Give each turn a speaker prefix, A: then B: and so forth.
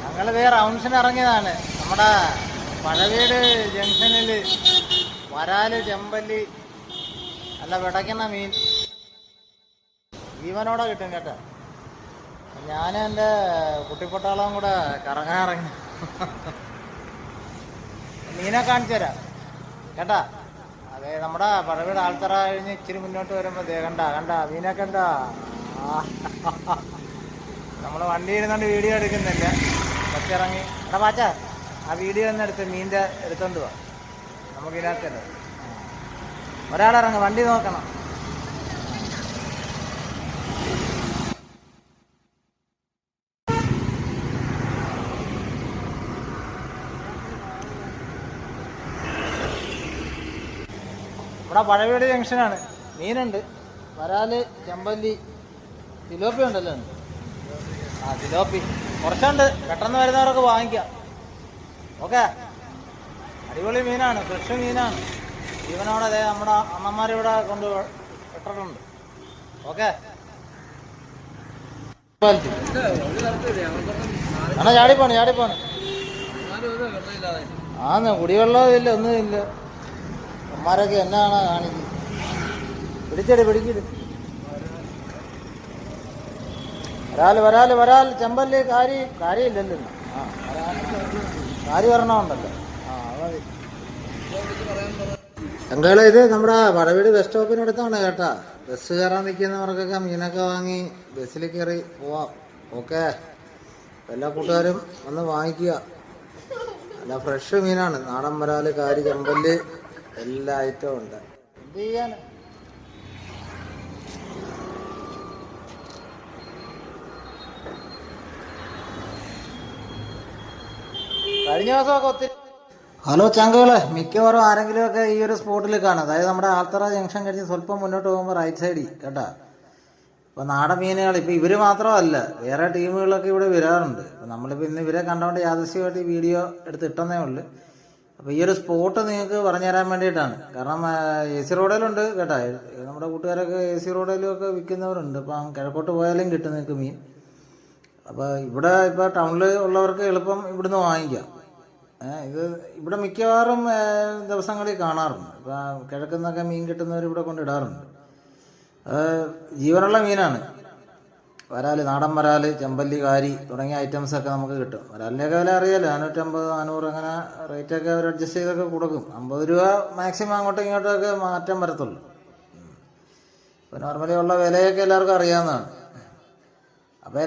A: ഞങ്ങളിതേ റൗണ്ട്സിന് ഇറങ്ങിയതാണ്. നമ്മുടെ പഴവീട് ജംഗ്ഷനിൽ വരാല്, ചെമ്പല്ലി, അല്ല വിടയ്ക്കുന്ന മീൻ ജീവനോടെ കിട്ടും കേട്ടോ. ഞാനും എൻ്റെ കുട്ടിപ്പൊട്ടാളവും കൂടെ കറങ്ങാൻ ഇറങ്ങി. മീനെ കാണിച്ചു തരാം കേട്ടാ. അതെ, നമ്മുടെ പഴവീട് ആൾത്തറ കഴിഞ്ഞ് ഇച്ചിരി മുന്നോട്ട് വരുമ്പോൾ കണ്ട മീനൊക്കെ എന്താ. നമ്മൾ വണ്ടി ഇരുന്നുകൊണ്ട് വീഡിയോ എടുക്കുന്നില്ല, ഇറങ്ങി. എടാ പാച്ച, ആ വീഡിയോ ഒന്ന് എടുത്ത് മീൻ്റെ എടുത്തോണ്ട് പോവാ. നമുക്കിതിനകത്തല്ലേ ഒരാളിറങ്ങി വണ്ടി നോക്കണം. ഇവിടെ പഴവീട് ജംഗ്ഷനാണ്. മീനുണ്ട്, വരാല്, ചെമ്പല്ലി, തിലോപ്പി ഉണ്ടല്ലോ. ആ തിലോപ്പി കുറച്ചുണ്ട്, പെട്ടെന്ന് വരുന്നവരൊക്കെ വാങ്ങിക്കാം. ഓക്കെ, അടിപൊളി മീനാണ്, ഫ്രഷ് മീനാണ്. ജീവനോടെ അതെ നമ്മുടെ അമ്മമാരിവിടെ കൊണ്ട് ഇട്ടിട്ടുണ്ട്. ഓക്കെ, ആണോ ചാടിപ്പോണ്. ആന്ന് കുടിവെള്ളം ഇല്ല, ഒന്നും ഇല്ല. അമ്മമാരൊക്കെ എന്നാണ് കാണിക്കുന്നത്. പിടിച്ചിട്. വരാൽ, ചെമ്പല്ലി, കാര്യമില്ലല്ലോ. ആ കാരി വരണമുണ്ടല്ലോ. ആ മതി. ചങ്കാള, ഇത് നമ്മുടെ പഴവീട് ബസ് സ്റ്റോപ്പിനടുത്താണ് കേട്ടാ. ബസ് കയറാൻ നിൽക്കുന്നവർക്കൊക്കെ മീനൊക്കെ വാങ്ങി ബസ്സിൽ കയറി പോവാം. ഓക്കെ, എല്ലാ കൂട്ടുകാരും വന്ന് വാങ്ങിക്കുക. നല്ല ഫ്രഷ് മീനാണ്. നാടൻ വരാല്, കാരി, ചെമ്പല്ലി എല്ലാ ഐറ്റവും ഉണ്ട്. എന്ത് ചെയ്യാൻ. കഴിഞ്ഞ ദിവസമൊക്കെ ഒത്തിരി. ഹലോ ചങ്കുകളെ, മിക്കവാറും ആരെങ്കിലുമൊക്കെ ഈ ഒരു സ്പോട്ടിൽ കാണും. അതായത് നമ്മുടെ ആൽത്തറ ജംഗ്ഷൻ കഴിഞ്ഞ് സ്വല്പം മുന്നോട്ട് പോകുമ്പോൾ റൈറ്റ് സൈഡിൽ കേട്ടാ. ഇപ്പോൾ നാടൻ മീനുകൾ ഇപ്പോൾ ഇവർ മാത്രമല്ല, വേറെ ടീമുകളൊക്കെ ഇവിടെ വരാറുണ്ട്. അപ്പോൾ നമ്മളിപ്പോൾ ഇന്ന് ഇവരെ കണ്ടുകൊണ്ട് യാദൃശ്യമായിട്ട് ഈ വീഡിയോ എടുത്ത് ഇട്ടെന്നേ ഉള്ളൂ. അപ്പോൾ ഈ ഒരു സ്പോട്ട് നിങ്ങൾക്ക് പറഞ്ഞു തരാൻ വേണ്ടിയിട്ടാണ്. കാരണം AC റോഡിലുണ്ട് കേട്ടാ. നമ്മുടെ കൂട്ടുകാരൊക്കെ AC റോഡിലും ഒക്കെ വിൽക്കുന്നവരുണ്ട്. അപ്പം കിഴക്കോട്ട് പോയാലും കിട്ടും നിങ്ങൾക്ക് മീൻ. അപ്പോൾ ഇവിടെ ഇപ്പോൾ ടൗണിൽ ഉള്ളവർക്ക് എളുപ്പം ഇവിടുന്ന് വാങ്ങിക്കാം. ഇത് ഇവിടെ മിക്കവാറും ദിവസങ്ങളിൽ കാണാറുണ്ട്. ഇപ്പം കിഴക്കിൽ നിന്നൊക്കെ മീൻ കിട്ടുന്നവർ ഇവിടെ കൊണ്ടിടാറുണ്ട്. ജീവനുള്ള മീനാണ്. വരാല്, നാടൻ വരാല്, ചെമ്പല്ലി, കാരി തുടങ്ങിയ ഐറ്റംസൊക്കെ നമുക്ക് കിട്ടും. വരാലിൻ്റെയൊക്കെ വില അറിയാലോ, 550, 400 അങ്ങനെ റേറ്റൊക്കെ അവർ അഡ്ജസ്റ്റ് ചെയ്തൊക്കെ കൊടുക്കും. 50 രൂപ മാക്സിമം അങ്ങോട്ടും ഇങ്ങോട്ടൊക്കെ മാറ്റം വരത്തുള്ളൂ. ഇപ്പോൾ നോർമലി ഉള്ള വിലയൊക്കെ എല്ലാവർക്കും അറിയാവുന്നതാണ്. അപ്പോൾ